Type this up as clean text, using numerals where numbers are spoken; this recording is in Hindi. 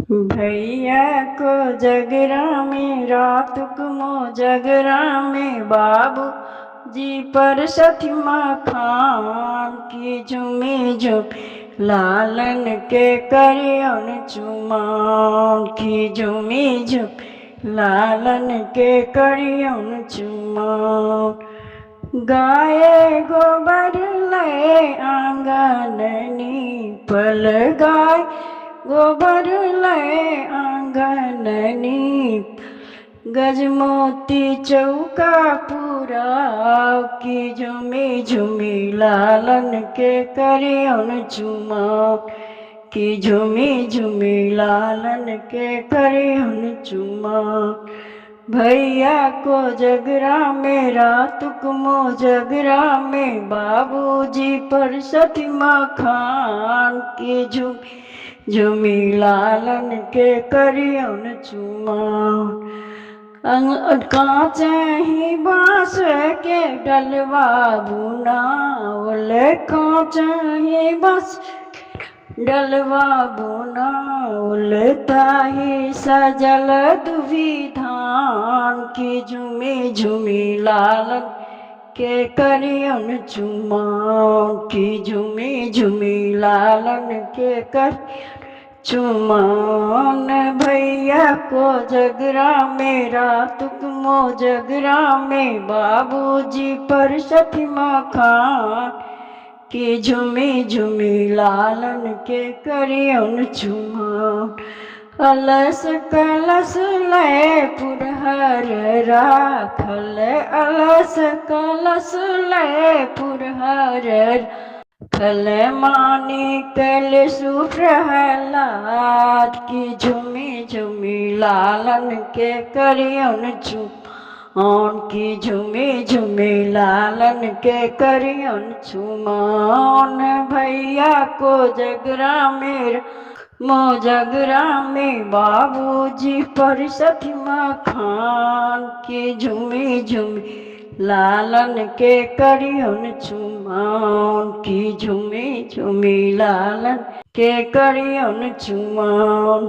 भैया को जगरा में रात को जगरा में बाबू जी पर सतमा खान की झुमी झुम लालन के करियन चुमान की झुमी झुम लालन के करियन चुमान गाये गोबर लय आंगननी पल गाय गोबर लय आंगननी गजमोती चौका पूरा की झुमी झुमी लालन के करियन चुमा की झुमी झुमी लालन के करियन चुमा भैया को जगरा में रात को जगरा में बाबूजी पर सतमा खान की झुमी लालन के करियन चुमा कांच ही बांस के डलवा बुनावल कांच ही बांस डलवा बुनावल ताही सजल दुभी धान की झुमी झुमी लालन के करियन चुमान की झुमी झुमी लालन के कर चुमान भैया को जगरा में रात को जगरा में बाबूजी पर सतमा खान की झुमी झुमी लालन के करियन चुमान अलस कलश लय पुरहर राखल अलस कलश लय पुरहर खल मानी कल सुप्रहलाद की झुमी झुमी लालन के करियन चुमान की झुमी झुमी लालन के करियन चुमान भैया को जगरा में जगरा में बाबूजी पर सतमा खान की झुमी झुमी लालन के करियन चुमान की झुमी झुमी लालन के करियन चुमान।